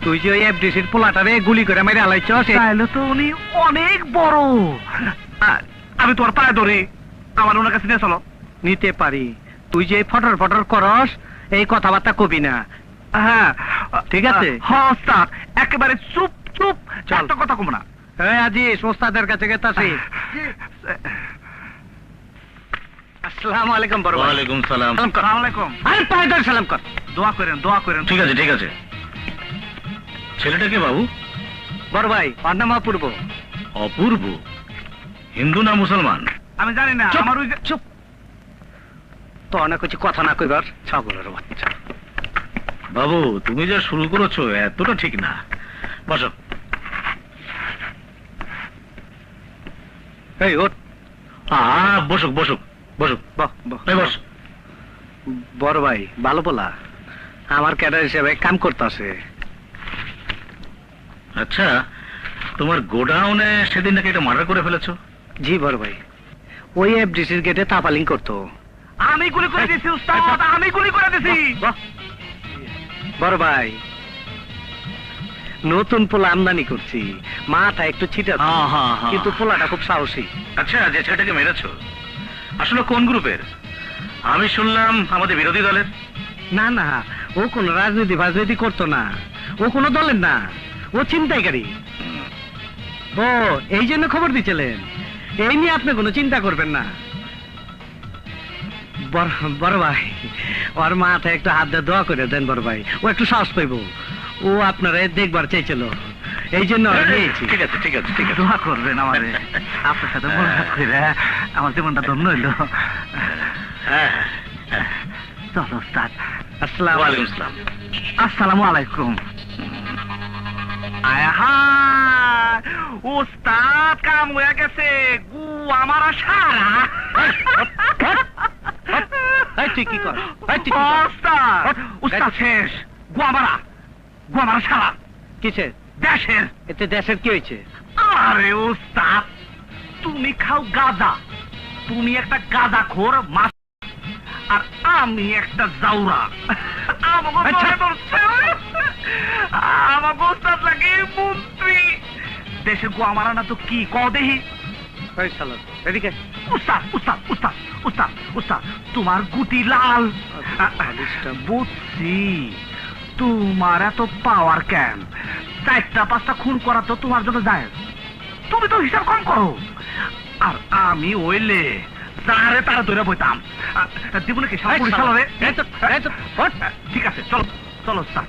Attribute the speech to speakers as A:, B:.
A: তুই যে ওই এফডিসির পোলাটারে গুলি করে মেরে আলাইছস, তাহলে তো উনি অনেক বড়।
B: আমি তোর পায়ে ধরি, আমার ওনার কাছে নিয়ে চলো।
A: নিতে পারি, তুই যে ফটর ফটর করস এই কথাবার্তা কবি না।
B: হ্যাঁ
A: ঠিক আছে।
B: হ্যাঁ ওস্তাদ, একেবারে চুপ চুপ,
A: চল।
B: একটা কথা কম না।
A: এই আজিজ, ওস্তাদের কাছে গেতাছি। আসসালামু আলাইকুম বড় ভাই।
C: ওয়ালাইকুম সালাম।
A: সালাম কর।
B: আসসালামু আলাইকুম।
A: আরে পায়ে ধরে সালাম কর।
B: দোয়া করেন, দোয়া করেন।
C: ঠিক আছে ঠিক আছে। ছেলেটা কে বাবু?
A: বড় ভাই, ওর নাম অপূর্ব।
C: অপূর্ব? হিন্দু না মুসলমান?
B: আমি জানি না,
A: চুপ,
B: আমার ওই
A: চুপ। তো অনেক কিছু কথা না কইবার ছাগলের বাচ্চা।
C: বাবু তুমি যা শুরু করেছো এতটা ঠিক না। বসো।
A: এই ওঠ।
C: বসুক বসুক বসুক।
A: বাহ বাহ।
C: এই বস।
A: বড় ভাই ভালো বলা, আমার ক্যাডার হিসেবে কাম করতেছে।
C: আচ্ছা, তোমার গোডাউনে সেদিন নাকি একটা মার্ডার করে ফেলেছো?
A: জি বড় ভাই, ওই এফডিসির গেটে তাপালিং করতো।
B: আমি গুলি করে দিয়েছি উস্তাদ, আমি গুলি করে দিয়েছি।
A: বাহ। বড় ভাই, নতুন পোলা আমদানি করছি, মাথা একটু ছিটা, কিন্তু পোলাটা খুব সাহসী।
C: আচ্ছা, যে ছেলেটাকে মেরেছো আসলে কোন গ্রুপের? আমি শুনলাম আমাদের বিরোধী দলের।
A: না না, ও কোন রাজনীতি করতো না, ও কোনো দলের না, ও ছিনতাইকারী। ও এই জন্য খবর দিচ্ছিলেন, এই নিয়ে আপনি কোনো চিন্তা করবেন না। বড় ভাই, ওর মাথায় একটু হাত দিয়ে দোয়া করে দেন বড় ভাই, ও একটু সাহস পাইব। ও আপনারা দেখবার চাইছিল, এই জন্য নিয়েছি।
C: ঠিক আছে ঠিক আছে ঠিক আছে।
B: দোয়া করবেন আমারে, আপনার সাথে মোলাকাত করে আমার জীবনটা ধন্য হইল।
C: হ্যাঁ হ্যাঁ।
B: চলো উস্তাদ।
A: আসসালামু
C: ওয়ালাইকুম
A: আলাইকুম।
C: আসসালাম।
B: আসসালামু আলাইকুম। উস্তাদ কাম হয়ে গেছে, গু আমার সারা।
A: এই তুই কি কর? এই তুই কি কর?
B: উস্তাদ, উস্তাদ শেষ। গু আমার সারা
A: কিসের?
B: দেশের।
A: এতে দেশের কি হয়েছে?
B: আরে উস্তাদ, তুমি খাও গাঁজা, তুমি একটা গাঁজা খোর মাছ, আর আমি একটা জাউরা। আমাকে উস্তাদ লাগে মন্ত্রী। দেশে গো আমার না তো কি ক দেহি।
A: এই শালা, এদিকে।
B: উস্তাদ উস্তাদ উস্তাদ উস্তাদ উস্তাদ, তোমার গুটি লাল। বুঝছি, তোমার এত পাওয়ার কেন? 4টা-5টা খুন করা তো তোমার জন্য যায়, তুমি তো হিসাব কম করো। আর আমি ওইলে তারে তারা ধরে বইতাম। জীবনে কি সাপুরি সালারে। ঠিক আছে, চলো চলো স্যার।